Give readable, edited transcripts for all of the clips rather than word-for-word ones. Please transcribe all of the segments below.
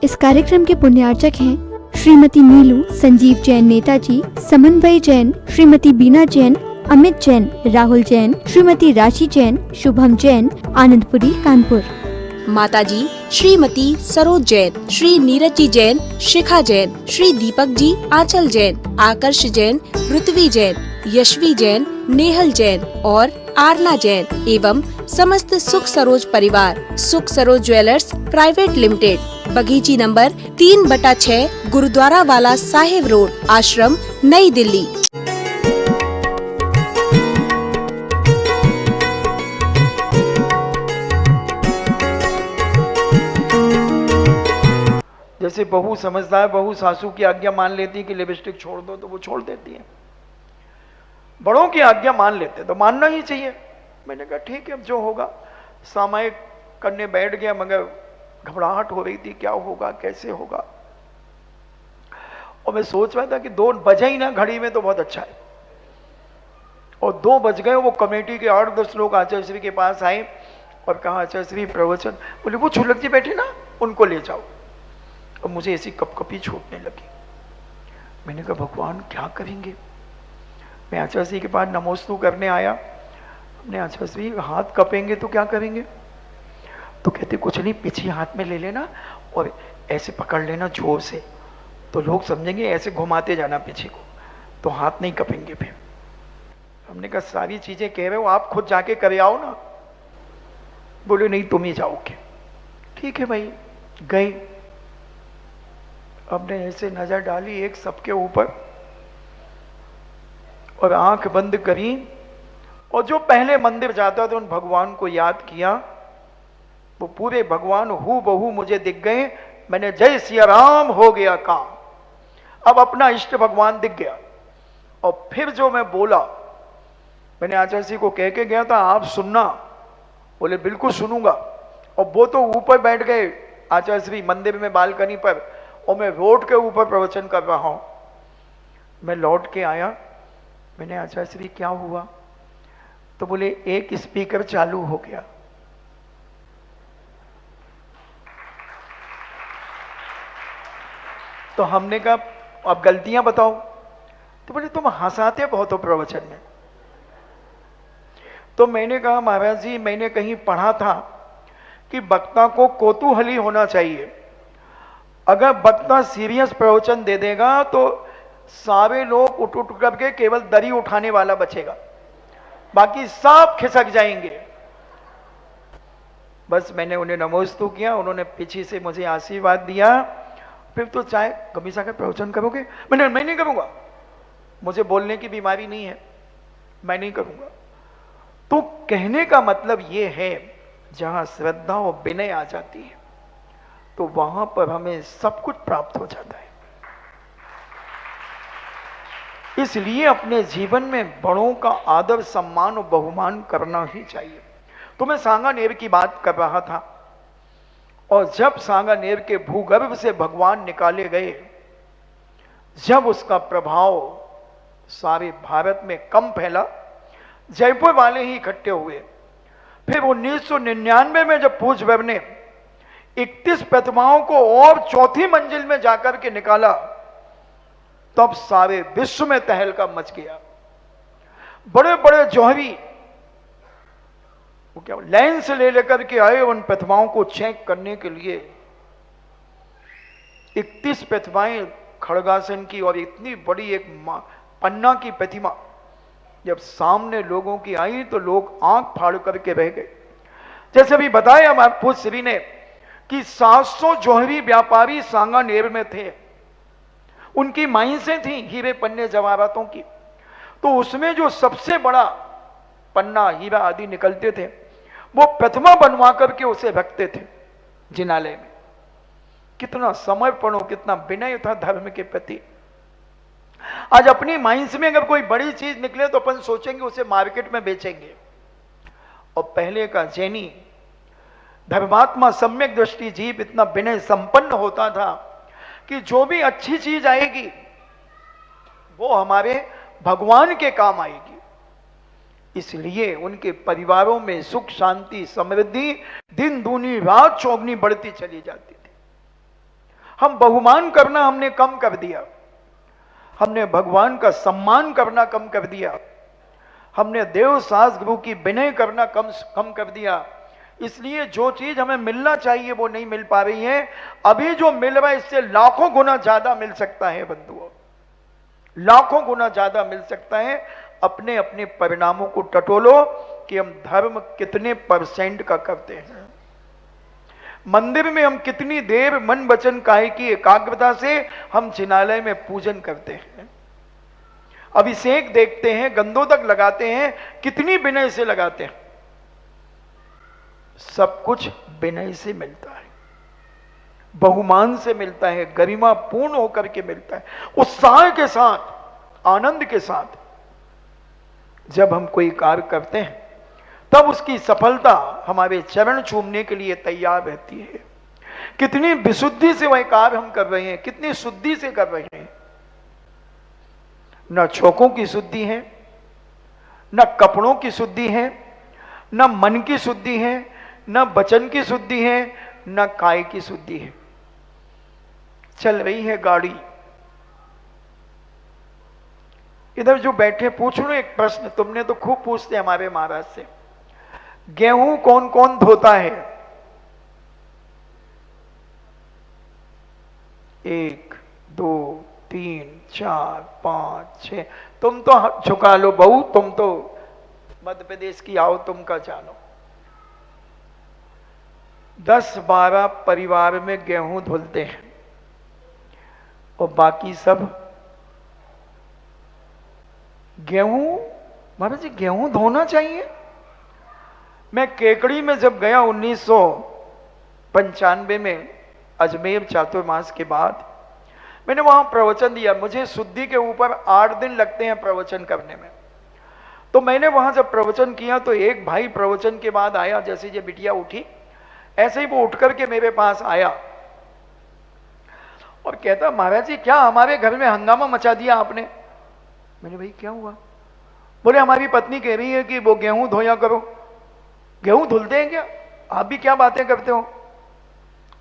इस कार्यक्रम के पुण्यार्चक हैं श्रीमती नीलू संजीव जैन नेताजी, समन्वय जैन, श्रीमती बीना जैन, अमित जैन, राहुल जैन, श्रीमती राशि जैन, शुभम जैन, आनंदपुरी कानपुर। माताजी श्रीमती सरोज जैन, श्री नीरज जी जैन, शिखा जैन, श्री दीपक जी, आंचल जैन, आकर्ष जैन, ऋत्वी जैन, यशवी जैन, नेहल जैन और आरला जैन एवं समस्त सुख सरोज परिवार, सुख सरोज ज्वेलर्स प्राइवेट लिमिटेड, बगीची नंबर 3/6, गुरुद्वारा वाला साहिब रोड, आश्रम, नई दिल्ली। जैसे बहू समझदार बहू सासू की आज्ञा मान लेती है कि लिपस्टिक छोड़ दो, तो वो छोड़ देती है। बड़ों की आज्ञा मान लेते तो मानना ही चाहिए। मैंने कहा ठीक है, अब जो होगा। सामायिक करने बैठ गया, मगर घबराहट हो रही थी, क्या होगा कैसे होगा। और मैं सोच रहा था कि 2 बजे ही ना घड़ी में तो बहुत अच्छा है। और 2 बज गए। वो कमेटी के 8-10 लोग आचार्य श्री के पास आए और कहा आचार्य श्री प्रवचन। बोले वो छुलक जी बैठे ना, उनको ले जाओ। और मुझे ऐसी कपकपी छूटने लगी। मैंने कहा भगवान क्या करेंगे। मैं आचार्य श्री के पास नमोस्तु करने आया। हमने आचार्य श्री हाथ कपेंगे तो क्या करेंगे। तो कहते कुछ नहीं, पीछे हाथ में ले लेना और ऐसे पकड़ लेना जोर से, तो लोग समझेंगे ऐसे घुमाते जाना पीछे को, तो हाथ नहीं कपेंगे फिर। हमने कहा सारी चीजें कह रहे हो, आप खुद जाके करे आओ ना। बोले नहीं तुम ही जाओगे। ठीक है भाई, गए। हमने ऐसे नजर डाली एक सबके ऊपर और आंख बंद करी, और जो पहले मंदिर जाता था उन भगवान को याद किया। वो पूरे भगवान हू बहू मुझे दिख गए। मैंने जय सिया राम हो गया काम। अब अपना इष्ट भगवान दिख गया। और फिर जो मैं बोला, मैंने आचार्य जी को कह के गया था आप सुनना। बोले बिल्कुल सुनूंगा। और वो तो ऊपर बैठ गए आचार्य श्री मंदिर में बालकनी पर, और मैं रोड के ऊपर प्रवचन कर रहा हूं। मैं लौट के आया। मैंने आचार्य श्री क्या हुआ। तो बोले एक स्पीकर चालू हो गया। तो हमने कहा अब गलतियां बताओ। तो बोले तुम हंसाते बहुत हो प्रवचन में। तो मैंने कहा महाराज जी मैंने कहीं पढ़ा था कि वक्ता को कौतूहली होना चाहिए। अगर वक्ता सीरियस प्रवचन दे देगा तो सारे लोग उठ उठ करके केवल दरी उठाने वाला बचेगा, बाकी सब खिसक जाएंगे। बस मैंने उन्हें नमोस्तु किया, उन्होंने पीछे से मुझे आशीर्वाद दिया। फिर तो चाहे गंभीरता का प्रवचन करोगे। मैं नहीं करूंगा, मुझे बोलने की बीमारी नहीं है, मैं नहीं करूंगा। तो कहने का मतलब यह है जहां श्रद्धा और विनय आ जाती है तो वहां पर हमें सब कुछ प्राप्त हो जाता है। इसलिए अपने जीवन में बड़ों का आदर सम्मान और बहुमान करना ही चाहिए। तो मैं सांगानेर की बात कर रहा था, और जब सांगानेर के भूगर्भ से भगवान निकाले गए, जब उसका प्रभाव सारे भारत में कम फैला, जयपुर वाले ही इकट्ठे हुए। फिर 1999 में जब पूज्य बाबा ने 31 प्रतिमाओं को और चौथी मंजिल में जाकर के निकाला, तब सारे विश्व में तहलका मच गया। बड़े बड़े जौहरी वो क्या लेंस ले लेकर के आए उन प्रतिमाओं को चेक करने के लिए। 31 प्रतिमाएं खड़गासन की और इतनी बड़ी एक पन्ना की प्रतिमा जब सामने लोगों की आई तो लोग आंख फाड़ करके रह गए। जैसे भी बताया हमारे पूज्य श्री ने कि 700 जौहरी व्यापारी सांगानेर में थे। उनकी माइंसें थी हीरे पन्ने जवाहरातों की। तो उसमें जो सबसे बड़ा पन्ना हीरा आदि निकलते थे वो प्रतिमा बनवा करके उसे रखते थे जिनालय में। कितना समर्पण हो, कितना विनय था धर्म के प्रति। आज अपनी माइंस में अगर कोई बड़ी चीज निकले तो अपन सोचेंगे उसे मार्केट में बेचेंगे। और पहले का जैनी धर्मात्मा सम्यक दृष्टि जीव इतना विनय संपन्न होता था कि जो भी अच्छी चीज आएगी वो हमारे भगवान के काम आएगी। इसलिए उनके परिवारों में सुख शांति समृद्धि दिन दूनी रात चौगनी बढ़ती चली जाती थी। हम बहुमान करना हमने कम कर दिया, हमने भगवान का सम्मान करना कम कर दिया, हमने देव सास गुरु की विनय करना कम कर दिया। इसलिए जो चीज हमें मिलना चाहिए वो नहीं मिल पा रही है। अभी जो मिल रहा है इससे लाखों गुना ज्यादा मिल सकता है बंधुओं, लाखों गुना ज्यादा मिल सकता है। अपने अपने परिणामों को टटोलो कि हम धर्म कितने % का करते हैं, मंदिर में हम कितनी देर मन वचन काया की एकाग्रता से हम जिनालय में पूजन करते हैं, अभिषेक देखते हैं, गंधोदक लगाते हैं, कितनी विनय से लगाते हैं। सब कुछ विनय से मिलता है, बहुमान से मिलता है, गरिमा पूर्ण होकर के मिलता है, उत्साह के साथ, आनंद के साथ। जब हम कोई कार्य करते हैं तब उसकी सफलता हमारे चरण चूमने के लिए तैयार रहती है। कितनी विशुद्धि से वह कार्य हम कर रहे हैं, कितनी शुद्धि से कर रहे हैं। न छोकों की शुद्धि है, न कपड़ों की शुद्धि है, न मन की शुद्धि है, न वचन की शुद्धि है, न काय की शुद्धि है। चल रही है गाड़ी। इधर जो बैठे पूछ लो एक प्रश्न, तुमने तो खूब पूछते हमारे महाराज से, गेहूं कौन कौन धोता है? 1 2 3 4 5 6। तुम तो झुका लो बहू, तुम तो मध्य प्रदेश की आओ, तुम का जानो। 10-12 परिवार में गेहूं धुलते हैं और बाकी सब गेहूं, महाराज जी गेहूं धोना चाहिए। मैं केकड़ी में जब गया 1995 में अजमेर चातुर्मास के बाद, मैंने वहां प्रवचन दिया। मुझे शुद्धि के ऊपर 8 दिन लगते हैं प्रवचन करने में। तो मैंने वहां जब प्रवचन किया तो एक भाई प्रवचन के बाद आया, जैसे ये बिटिया उठी ऐसे ही वो उठ करके मेरे पास आया और कहता, महाराज जी क्या हमारे घर में हंगामा मचा दिया आपने? मैंने, भाई क्या हुआ? बोले हमारी पत्नी कह रही है कि वो गेहूं धोया करो। गेहूं धुलते हैं क्या? आप भी क्या बातें करते हो?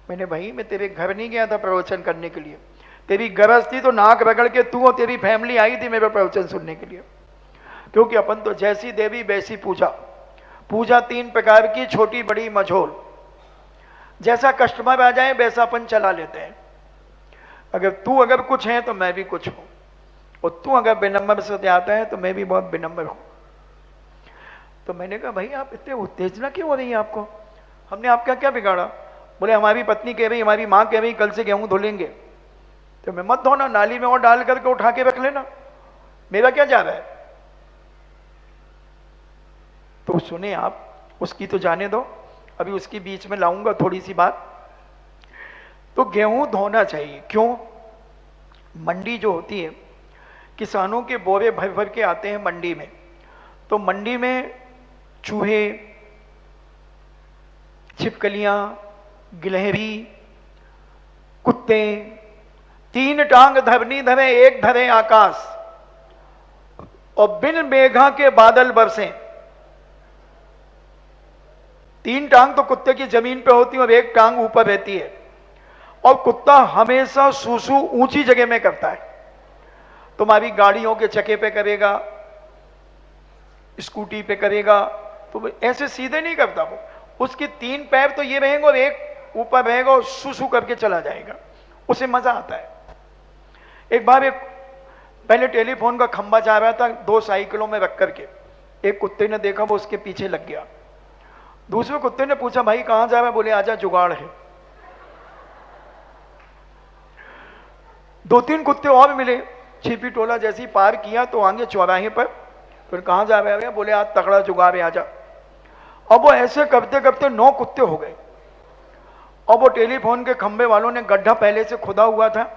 मैंने, भाई मैं तेरे घर नहीं गया था प्रवचन करने के लिए, तेरी गरज थी तो नाक रगड़ के तू और तेरी फैमिली आई थी मेरे प्रवचन सुनने के लिए। क्योंकि अपन तो जैसी देवी वैसी पूजा, पूजा 3 प्रकार की, छोटी बड़ी मझोल। जैसा कस्टमर आ जाए वैसा अपन चला लेते हैं। अगर कुछ है तो मैं भी कुछ हूं, और तू अगर विनम्र से आता है तो मैं भी बहुत विनम्र हूं। तो मैंने कहा, भाई आप इतने उत्तेजना क्यों हो रही है आपको? हमने आपका क्या बिगाड़ा? बोले हमारी पत्नी कह रही, हमारी माँ कह रही कल से गेहूं धुलेंगे। तो मैं, मत धोना, नाली में और डाल करके उठा के रख लेना, मेरा क्या जा रहा है? तो सुने आप, उसकी तो जाने दो, अभी उसकी बीच में लाऊंगा थोड़ी सी बात। तो गेहूं धोना चाहिए। क्यों? मंडी जो होती है, किसानों के बोरे भर भर के आते हैं मंडी में, तो मंडी में चूहे, छिपकलियां, गिलहरी, कुत्ते, 3 टांग धरनी धरे, 1 धरे आकाश, और बिन मेघा के बादल बरसे। 3 टांग तो कुत्ते की जमीन पे होती है और 1 टांग ऊपर रहती है। और कुत्ता हमेशा सूसू ऊंची जगह में करता है, तुम्हारी गाड़ियों के चक्के पे करेगा, स्कूटी पे करेगा, तो ऐसे सीधे नहीं करता वो। उसके 3 पैर तो ये रहेंगे और 1 ऊपर रहेगा और सूसू करके चला जाएगा, उसे मजा आता है। एक बार पहले टेलीफोन का खंभा जा रहा था 2 साइकिलों में रख करके, एक कुत्ते ने देखा, वो उसके पीछे लग गया। दूसरे कुत्ते ने पूछा, भाई कहां जा रहा है? बोले आजा, जुगाड़ है। 2-3 कुत्ते और मिले, छिपी टोला जैसी पार किया तो आगे चौराहे पर, फिर कहां जा रहे हैं? बोले आज तगड़ा जुगाड़ है, आजा। अब वो ऐसे करते करते 9 कुत्ते हो गए। अब वो टेलीफोन के खंबे वालों ने गड्ढा पहले से खुदा हुआ था,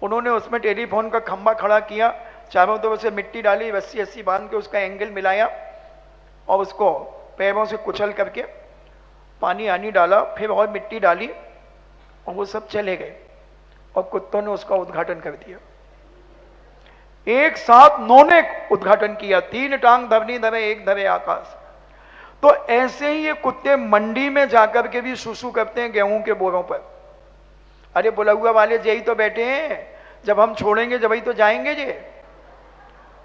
उन्होंने उसमें टेलीफोन का खंबा खड़ा किया, चारों तरफ से मिट्टी डाली, रस्सी बांध के उसका एंगल मिलाया और उसको पैरों से कुचल करके पानी आनी डाला, फिर और मिट्टी डाली और वो सब चले गए और कुत्तों ने उसका उद्घाटन कर दिया। एक साथ 9 ने उद्घाटन किया, 3 टांग धरनी धरे, 1 धरे आकाश। तो ऐसे ही ये कुत्ते मंडी में जाकर के भी सुसु करते हैं गेहूं के बोरों पर, अरे बुलौआ वाले यही तो बैठे हैं, जब हम छोड़ेंगे जब ही तो जाएंगे जे।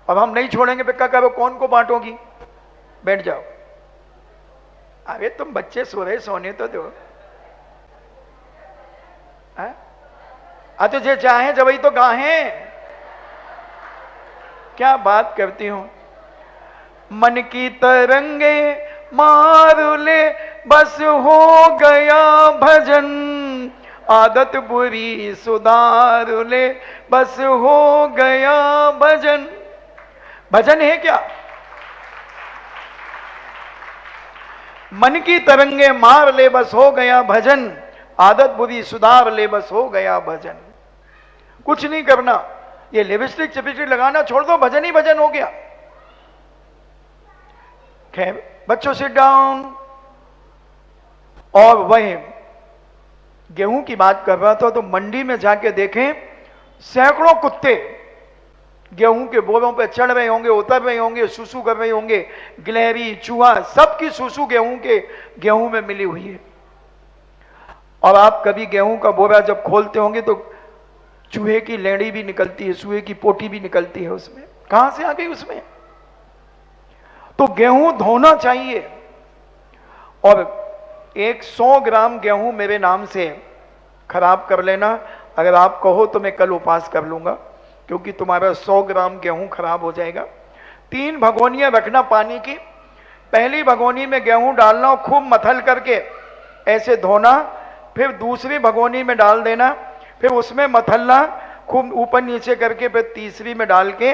अब हम नहीं छोड़ेंगे फिर क्या करो, कौन को बांटोगी? बैठ जाओ। अरे तुम बच्चे सो रहे, सोने तो दो। तो जे चाहे जब ही तो गाहें। क्या बात करती हूं। मन की तरंगे मार ले बस हो गया भजन, आदत बुरी सुधार ले बस हो गया भजन। भजन है क्या? मन की तरंगे मार ले बस हो गया भजन, आदत बुरी सुधार ले बस हो गया भजन। कुछ नहीं करना, ये लिपस्टिक चिपस्टिक लगाना छोड़ दो, भजन ही भजन हो गया। खैर बच्चों सिट डाउन। और वही गेहूं की बात कर रहा था, तो मंडी में जाके देखें सैकड़ों कुत्ते गेहूं के बोरों पे चढ़ रहे होंगे, उतर रहे होंगे, सुसु कर रहे होंगे। गिलहरी, चूहा, सबकी सुसु गेहूं में मिली हुई है। और आप कभी गेहूं का बोरा जब खोलते होंगे तो चूहे की लेड़ी भी निकलती है, चूहे की पोटी भी निकलती है उसमें। कहां से आ गई उसमें? तो गेहूं धोना चाहिए। और एक 100 ग्राम गेहूं मेरे नाम से खराब कर लेना। अगर आप कहो तो मैं कल उपवास कर लूंगा, क्योंकि तुम्हारा 100 ग्राम गेहूं खराब हो जाएगा। 3 भगोनियां रखना पानी की। पहली भगोनी में गेहूं डालना और खूब मथल करके ऐसे धोना, फिर दूसरी भगोनी में डाल देना, फिर उसमें मथलना खूब ऊपर नीचे करके, फिर तीसरी में डाल के,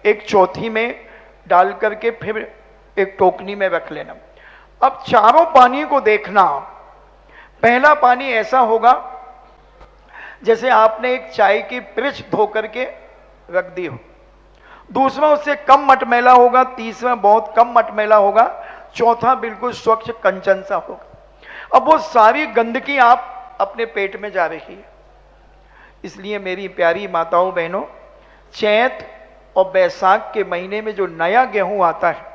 एक चौथी में डाल करके फिर एक टोकनी में रख लेना। अब चारों पानी को देखना। पहला पानी ऐसा होगा जैसे आपने एक चाय की पिरिच धो करके रख दी हो। दूसरा उससे कम मटमैला होगा, तीसरा बहुत कम मटमैला होगा, चौथा बिल्कुल स्वच्छ कंचन सा होगा। अब वो सारी गंदगी आप अपने पेट में जा रही है। इसलिए मेरी प्यारी माताओं बहनों, चैत और बैसाख के महीने में जो नया गेहूं आता है,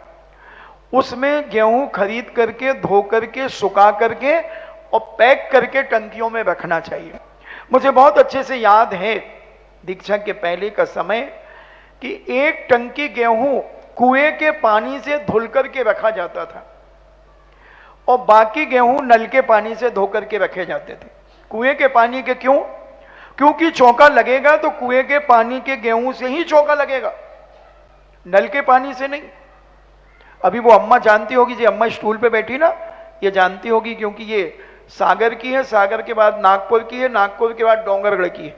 उसमें गेहूं खरीद करके, धो करके, सुखा करके और पैक करके टंकियों में रखना चाहिए। मुझे बहुत अच्छे से याद है दीक्षा के पहले का समय कि एक टंकी गेहूं कुएं के पानी से धुल करके रखा जाता था और बाकी गेहूं नल के पानी से धो करके रखे जाते थे। कुएं के पानी के क्यों? क्योंकि चौका लगेगा तो कुएं के पानी के गेहूं से ही चौका लगेगा, नल के पानी से नहीं। अभी वो अम्मा जानती होगी, जी अम्मा स्टूल पे बैठी ना, ये जानती होगी, क्योंकि ये सागर की है, सागर के बाद नागपुर की है, नागपुर के बाद डोंगरगढ़ की है,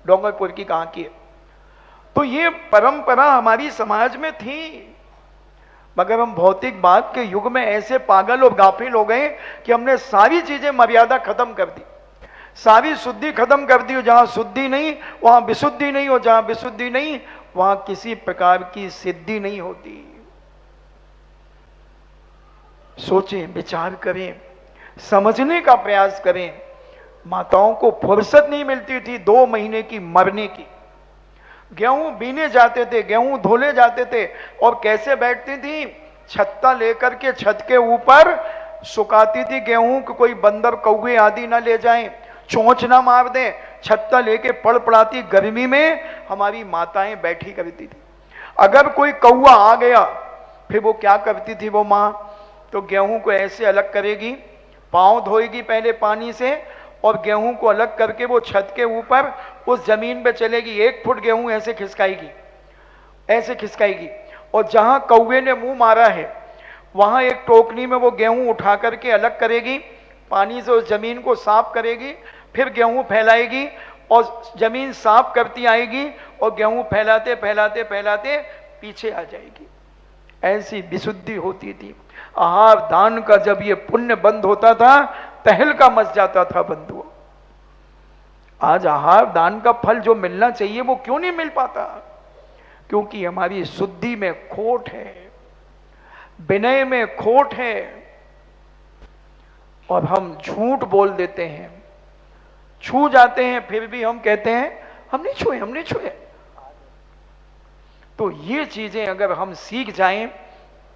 डोंगरपुर की कहां की है। तो ये परंपरा हमारी समाज में थी, मगर हम भौतिकवाद के युग में ऐसे पागल और गाफिल हो गए कि हमने सारी चीजें मर्यादा खत्म कर दी, सारी शुद्धि खत्म कर दी। जहां शुद्धि नहीं वहां विशुद्धि नहीं, और जहां विशुद्धि नहीं वहां किसी प्रकार की सिद्धि नहीं होती। सोचें, विचार करें, समझने का प्रयास करें। माताओं को फुर्सत नहीं मिलती थी 2 महीने की मरने की। गेहूं बीने जाते थे, गेहूं धोले जाते थे, और कैसे बैठती थी? छत्ता लेकर के छत के ऊपर सुखाती थी गेहूं कि कोई बंदर कौवे आदि ना ले जाएं, चोंच ना मार दें। छत्ता लेके पड़ पड़ाती गर्मी में हमारी माताएं बैठी करती थी। अगर कोई कौवा आ गया फिर वो क्या करती थी वो माँ? तो गेहूं को ऐसे अलग करेगी, पांव धोएगी पहले पानी से, और गेहूं को अलग करके वो छत के ऊपर उस जमीन पे चलेगी। 1 फुट गेहूं ऐसे खिसकाएगी, ऐसे खिसकाएगी, और जहां कौवे ने मुंह मारा है वहां एक टोकनी में वो गेहूं उठा करके अलग करेगी, पानी से उस जमीन को साफ करेगी, फिर गेहूं फैलाएगी और जमीन साफ करती आएगी, और गेहूं फैलाते फैलाते फैलाते पीछे आ जाएगी। ऐसी विशुद्धि होती थी। आहार दान का जब ये पुण्य बंद होता था, तहलका मच जाता था बंधुओं। आज आहार दान का फल जो मिलना चाहिए वो क्यों नहीं मिल पाता? क्योंकि हमारी शुद्धि में खोट है, विनय में खोट है, और हम झूठ बोल देते हैं, छू जाते हैं, फिर भी हम कहते हैं हम नहीं छुए, हम नहीं छुए। तो ये चीजें अगर हम सीख जाएं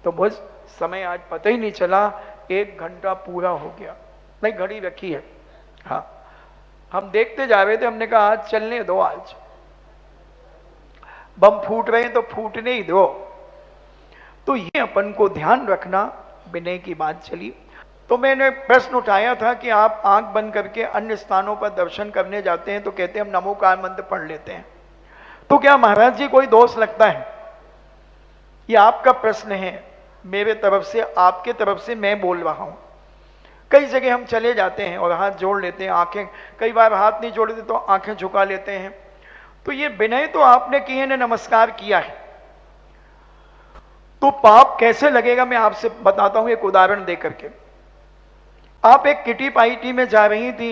तो बस समय आज पता ही नहीं चला, 1 घंटा पूरा हो गया। नहीं, घड़ी रखी है। हाँ हम देखते जा रहे थे, हमने कहा आज चलने दो, आज बम फूट रहे हैं तो फूटने ही दो। तो ये अपन को ध्यान रखना, विनय की बात चली। तो मैंने प्रश्न उठाया था कि आप आंख बंद करके अन्य स्थानों पर दर्शन करने जाते हैं तो कहते हैं हम नमोकार मंत्र पढ़ लेते हैं, तो क्या महाराज जी कोई दोष लगता है? ये आपका प्रश्न है, मेरे तरफ से, आपके तरफ से मैं बोल रहा हूं। कई जगह हम चले जाते हैं और हाथ जोड़ लेते हैं, आंखें, कई बार हाथ नहीं जोड़ते तो आंखें झुका लेते हैं। तो ये विनय तो आपने किए ने, नमस्कार किया है, तो पाप कैसे लगेगा मैं आपसे बताता हूं एक उदाहरण दे करके। आप एक किटी पार्टी में जा रही थी,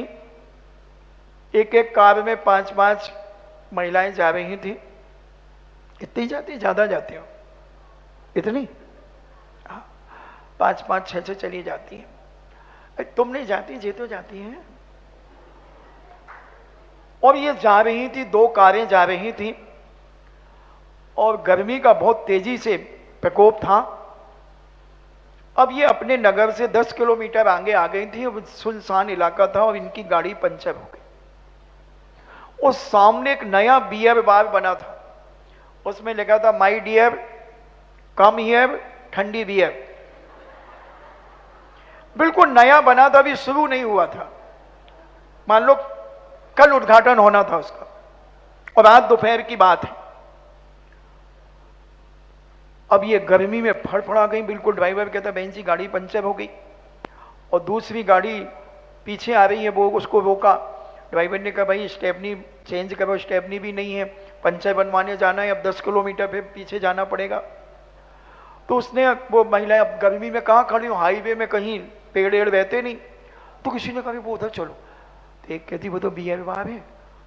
एक एक कार में 5-5 महिलाएं जा रही थी। इतनी जाती, ज्यादा जाती हो? इतनी? 5-5, 6-6 चली जाती है। तुम नहीं जाती, ये तो जाती हैं। और ये जा रही थी, 2 कारें जा रही थी और गर्मी का बहुत तेजी से प्रकोप था। अब ये अपने नगर से 10 किलोमीटर आगे आ गई थी, सुनसान इलाका था और इनकी गाड़ी पंचर हो गई। और सामने एक नया बियर बार बना था, उसमें लिखा था माय डियर कम हियर ठंडी बियर। बिल्कुल नया बना था, अभी शुरू नहीं हुआ था, मान लो कल उद्घाटन होना था उसका, और आज दोपहर की बात है। अब ये गर्मी में फड़फड़ा गई बिल्कुल। ड्राइवर कहता बहन जी गाड़ी पंचर हो गई, और दूसरी गाड़ी पीछे आ रही है, वो उसको रोका। ड्राइवर ने कहा भाई स्टेपनी चेंज करो, स्टेपनी भी नहीं है, पंचर बनवाने जाना है, अब 10 किलोमीटर फिर पीछे जाना पड़ेगा। तो उसने, वो महिला अब गर्मी में कहाँ खड़ी हो, हाईवे में कहीं पेड़ एड़ रहते नहीं, तो किसी ने कहा वो उधर चलो। तो एक कहती वो तो बियर बार है,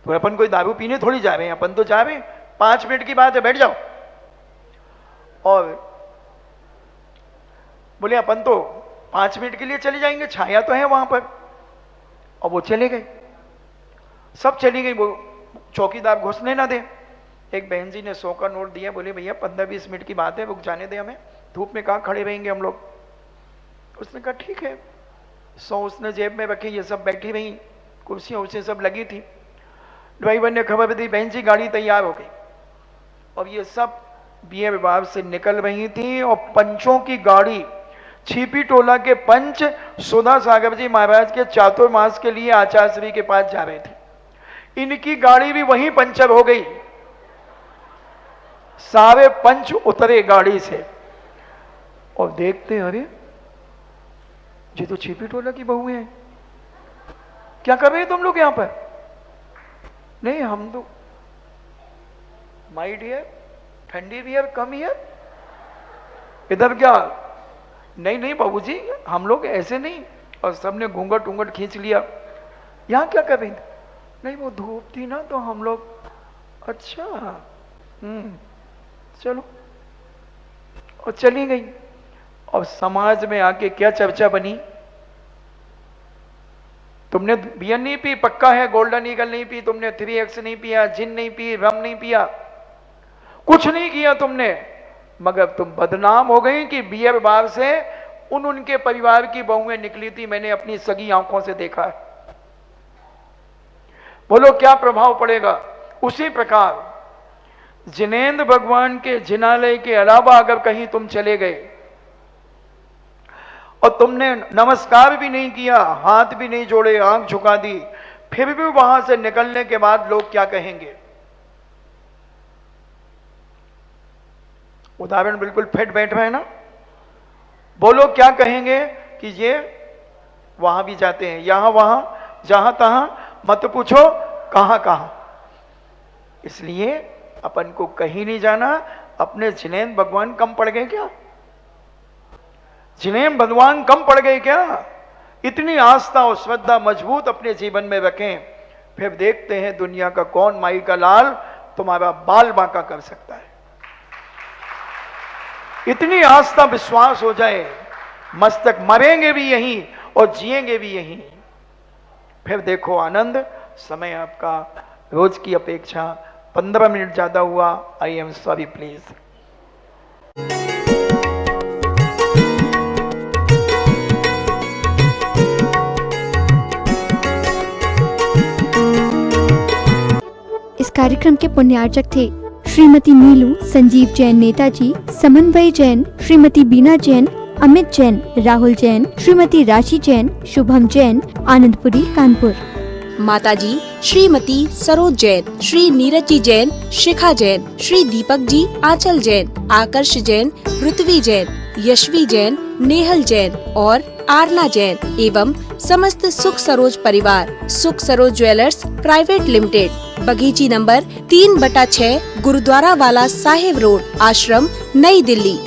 तो अपन कोई दारू पीने थोड़ी जा रहे हैं, अपन तो जा रहे हैं, 5 मिनट की बात है, बैठ जाओ। और बोले अपन तो 5 मिनट के लिए चले जाएंगे, छाया तो है वहां पर। और वो चले गए, सब चली गई, वो चौकीदार घुसने ना दे। एक बहन जी ने 100 का नोट दिया, बोले भैया 15-20 मिनट की बात है, रुक जाने दे हमें, धूप में कहाँ खड़े रहेंगे हम लोग। उसने कहा ठीक है। 100 उसने जेब में रखी, ये सब बैठी रही, कुर्सियां उसे सब लगी थी। ड्राइवर ने खबर दी बहन जी गाड़ी तैयार हो गई, और ये सब बियर बार से निकल रही थी। और पंचों की गाड़ी, छिपी टोला के पंच सुधा सागर जी महाराज के चातुर्मास के लिए आचार्य श्री के पास जा रहे थे, इनकी गाड़ी भी वहीं पंचर हो गई। सारे पंच उतरे गाड़ी से और देखते अरे ये तो छिपी टोला की बहू है, क्या कर रहे हैं तुम लोग यहां पर? नहीं हम तो माय डियर ठंडी बियर कम हियर। इधर क्या? नहीं नहीं बाबूजी हम लोग ऐसे नहीं। और सबने घूंघट उंगट खींच लिया। यहां क्या कर रही थी? नहीं वो धूप थी ना तो हम लोग। अच्छा चलो, और चली गई। और समाज में आके क्या चर्चा बनी? तुमने बियर नहीं पी, पक्का है गोल्डन ईगल नहीं पी, तुमने 3X नहीं पिया, जिन नहीं पी, रम नहीं पिया, कुछ नहीं किया तुमने, मगर तुम बदनाम हो गई कि बियर बार से उनके परिवार की बहुएं निकली थी, मैंने अपनी सगी आंखों से देखा है। बोलो क्या प्रभाव पड़ेगा? उसी प्रकार जिनेंद्र भगवान के जिनालय के अलावा अगर कहीं तुम चले गए और तुमने नमस्कार भी नहीं किया, हाथ भी नहीं जोड़े, आंख झुका दी, फिर भी वहां से निकलने के बाद लोग क्या कहेंगे? उदाहरण बिल्कुल फिट बैठ रहे हैं ना। बोलो क्या कहेंगे कि ये वहां भी जाते हैं, यहां वहां, जहां तहां, मत पूछो कहां कहां। इसलिए अपन को कहीं नहीं जाना। अपने जिनेंद्र भगवान कम पड़ गए क्या? जिनेंद्र भगवान कम पड़ गए क्या? इतनी आस्था और श्रद्धा मजबूत अपने जीवन में रखें, फिर देखते हैं दुनिया का कौन माई का लाल तुम्हारा बाल बांका कर सकता है। इतनी आस्था विश्वास हो जाए, मस्तक मरेंगे भी यहीं और जिएंगे भी यहीं, फिर देखो आनंद। समय आपका रोज की अपेक्षा 15 मिनट ज्यादा हुआ, आई एम सॉरी प्लीज। इस कार्यक्रम के पुण्यार्चक थे श्रीमती नीलू संजीव जैन नेताजी, समन्वय जैन, श्रीमती बीना जैन, अमित जैन, राहुल जैन, श्रीमती राशि जैन, शुभम जैन, आनंदपुरी, कानपुर। माताजी श्रीमती सरोज जैन, श्री नीरज जी जैन, शिखा जैन, श्री दीपक जी, आंचल जैन, आकर्ष जैन, ऋत्वी जैन, यशवी जैन, नेहल जैन और आरना जैन एवं समस्त सुख सरोज परिवार, सुख सरोज ज्वेलर्स प्राइवेट लिमिटेड, बगीची नंबर 3/6, गुरुद्वारा वाला साहिब रोड, आश्रम, नई दिल्ली।